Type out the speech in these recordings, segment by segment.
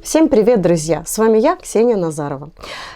Всем привет, друзья! С вами я, Ксения Назарова.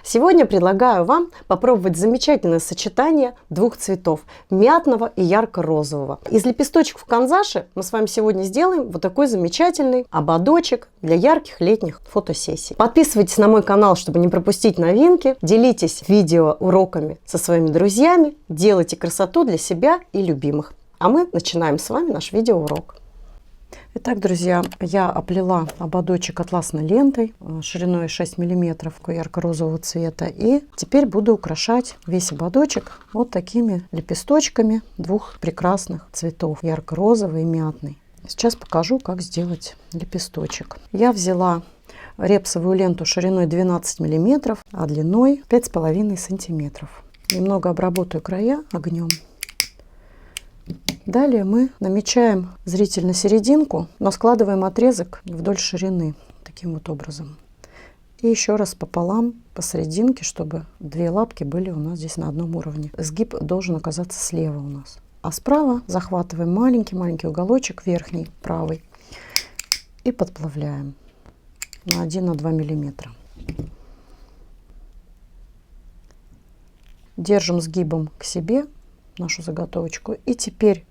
Сегодня предлагаю вам попробовать замечательное сочетание двух цветов – мятного и ярко-розового. Из лепесточков канзаши мы с вами сегодня сделаем вот такой замечательный ободочек для ярких летних фотосессий. Подписывайтесь на мой канал, чтобы не пропустить новинки. Делитесь видео уроками со своими друзьями. Делайте красоту для себя и любимых. А мы начинаем с вами наш видеоурок. Итак, друзья, я оплела ободочек атласной лентой шириной 6 мм ярко-розового цвета. И теперь буду украшать весь ободочек вот такими лепесточками двух прекрасных цветов, ярко-розовый и мятный. Сейчас покажу, как сделать лепесточек. Я взяла репсовую ленту шириной 12 мм, а длиной 5,5 см. Немного обработаю края огнем. Далее мы намечаем зрительно серединку, но складываем отрезок вдоль ширины, таким вот образом. И еще раз пополам посерединке, чтобы две лапки были у нас здесь на одном уровне. Сгиб должен оказаться слева у нас. А справа захватываем маленький уголочек верхний, правый, и подплавляем на 1–2 мм. Держим сгибом к себе нашу заготовочку. И теперь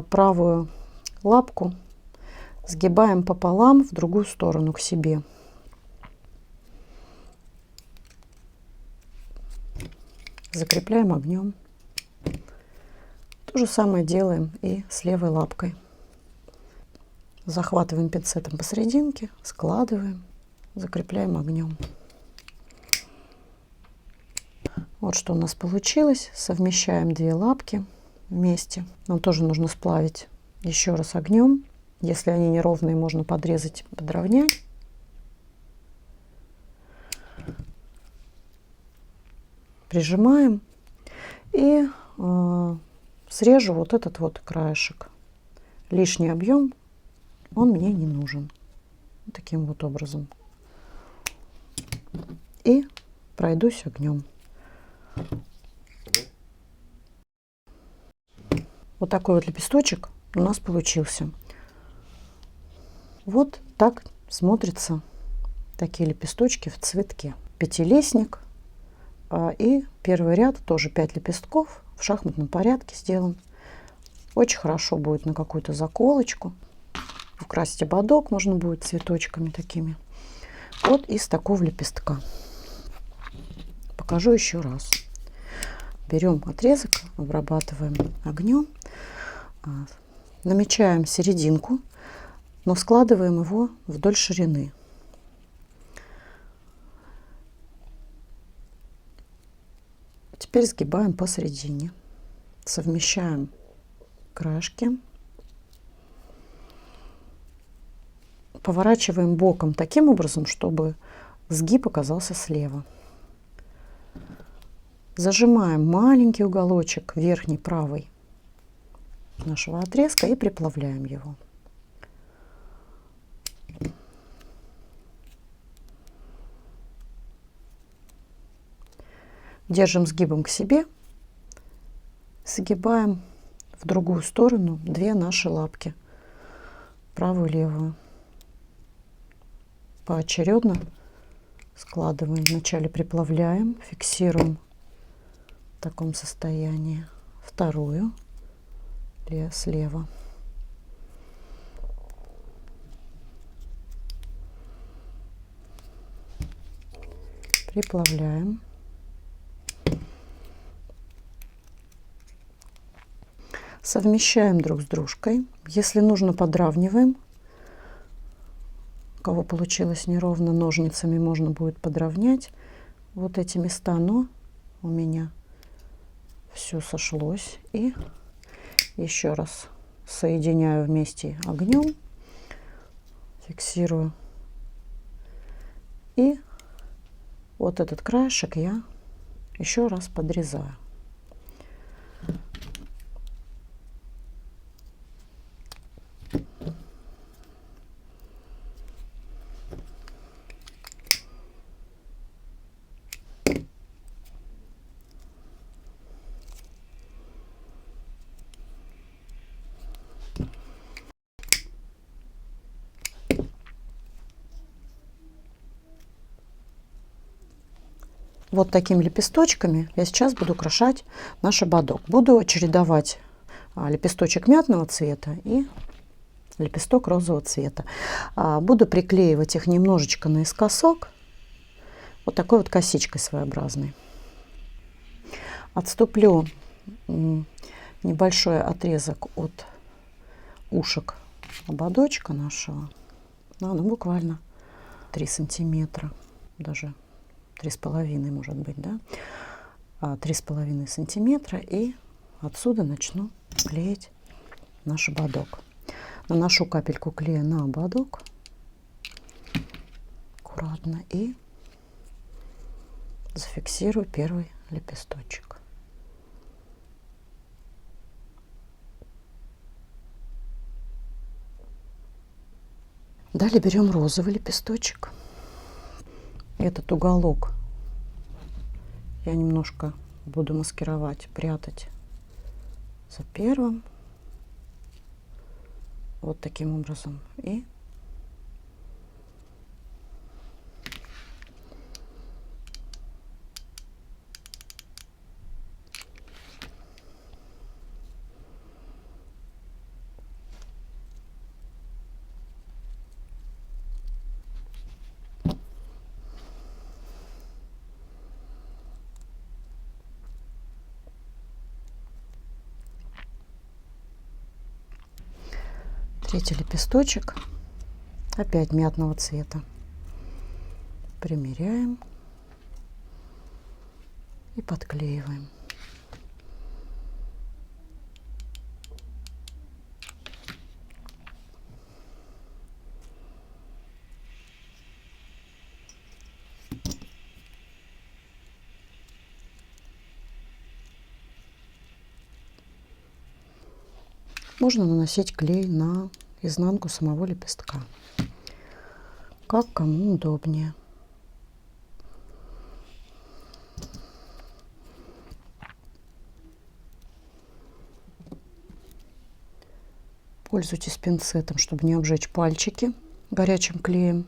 правую лапку сгибаем пополам в другую сторону к себе. Закрепляем огнем. То же самое делаем и с левой лапкой. Захватываем пинцетом посерединке, складываем, закрепляем огнем. Вот что у нас получилось. Совмещаем две лапки вместе. Нам тоже нужно сплавить еще раз огнем. Если они неровные, можно подрезать, подровнять. Прижимаем и срежу вот этот вот краешек. Лишний объем, он мне не нужен. Таким вот образом. И пройдусь огнем. Вот такой вот лепесточек у нас получился. Вот так смотрятся такие лепесточки в цветке. Пятилистник. И первый ряд тоже 5 лепестков в шахматном порядке сделан. Очень хорошо будет на какую-то заколочку. Украсить ободок можно будет цветочками такими. Вот из такого лепестка. Покажу еще раз. Берем отрезок, обрабатываем огнем, намечаем серединку, но складываем его вдоль ширины. Теперь сгибаем посередине, совмещаем краешки, поворачиваем боком таким образом, чтобы сгиб оказался слева. Зажимаем маленький уголочек верхний правый нашего отрезка и приплавляем его. Держим сгибом к себе, сгибаем в другую сторону две наши лапки, правую и левую. Поочередно складываем. Вначале приплавляем, фиксируем в таком состоянии вторую слева. Приплавляем. Совмещаем друг с дружкой. Если нужно, подравниваем. У кого получилось неровно, ножницами можно будет подровнять вот эти места, но у меня все сошлось. И еще раз соединяю вместе огнем, фиксирую. И вот этот краешек я еще раз подрезаю. Вот такими лепесточками я сейчас буду украшать наш ободок. Буду чередовать лепесточек мятного цвета и лепесток розового цвета. Буду приклеивать их немножечко наискосок, вот такой вот косичкой своеобразной. Отступлю небольшой отрезок от ушек ободочка нашего, ну, буквально 3 сантиметра, даже 3,5 может быть, да, 3,5 сантиметра, и отсюда начну клеить наш ободок. Наношу капельку клея на ободок аккуратно и зафиксирую первый лепесточек. Далее берем розовый лепесточек. Этот уголок я немножко буду маскировать, прятать за первым. Вот таким образом. И третий лепесточек опять мятного цвета. Примеряем и подклеиваем. Можно наносить клей на изнанку самого лепестка, как кому удобнее. Пользуйтесь пинцетом, чтобы не обжечь пальчики горячим клеем.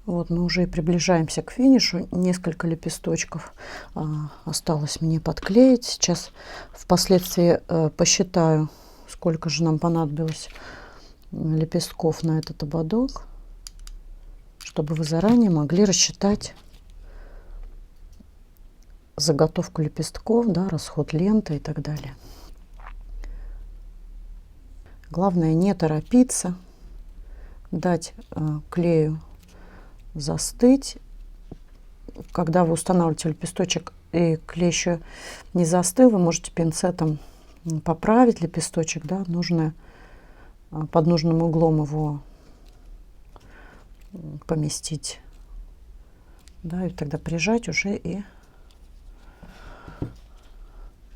Вот мы уже и приближаемся к финишу. Несколько лепесточков осталось мне подклеить. Сейчас впоследствии посчитаю, сколько же нам понадобилось лепестков на этот ободок, чтобы вы заранее могли рассчитать заготовку лепестков, да, расход ленты и так далее. Главное не торопиться, дать клею застыть. Когда вы устанавливаете лепесточек и клей еще не застыл, вы можете пинцетом поправить лепесточек, да, под нужным углом его поместить, да, и тогда прижать уже, и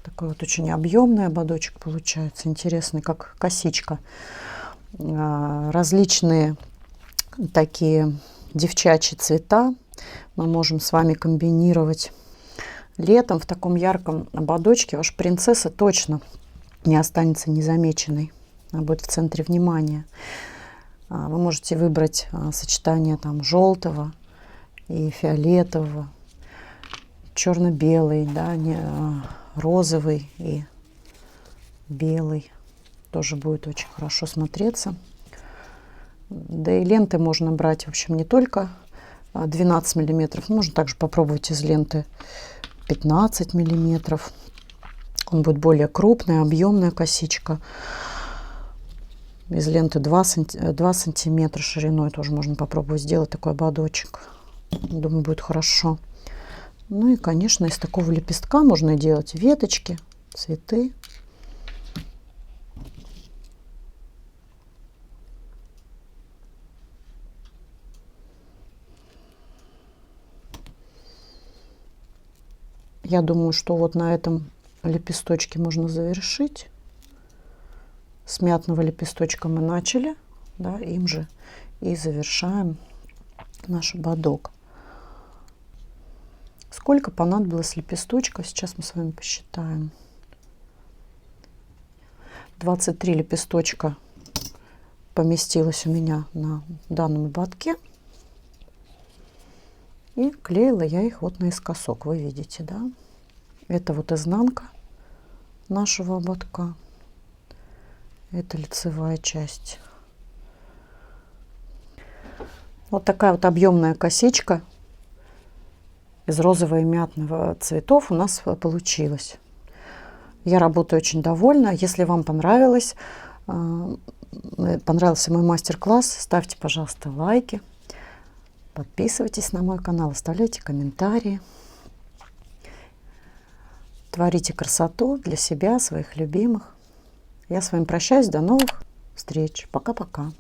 такой вот очень объемный ободочек получается, интересный, как косичка. Различные такие девчачьи цвета мы можем с вами комбинировать. Летом в таком ярком ободочке ваша принцесса точно не останется незамеченной. Она будет в центре внимания. Вы можете выбрать сочетание там желтого и фиолетового, черно-белый, да, розовый и белый. Тоже будет очень хорошо смотреться. Да и ленты можно брать, в общем, не только 12 миллиметров. Можно также попробовать из ленты 15 миллиметров. Он будет более крупная, объемная косичка. Из ленты 2 сантиметра шириной тоже можно попробовать сделать такой ободочек. Думаю, будет хорошо. Ну и, конечно, из такого лепестка можно делать веточки, цветы. Я думаю, что вот на этом лепесточке можно завершить. С мятного лепесточка мы начали, да, им же и завершаем наш ободок. Сколько понадобилось лепесточков, сейчас мы с вами посчитаем. 23 лепесточка поместилось у меня на данном ободке. И клеила я их вот наискосок, вы видите, да? Это вот изнанка нашего ободка. Это лицевая часть. Вот такая вот объемная косичка из розового и мятного цветов у нас получилась. Я работаю очень довольна. Если вам понравился мой мастер-класс, ставьте, пожалуйста, лайки, подписывайтесь на мой канал, оставляйте комментарии. Творите красоту для себя, своих любимых. Я с вами прощаюсь. До новых встреч. Пока-пока.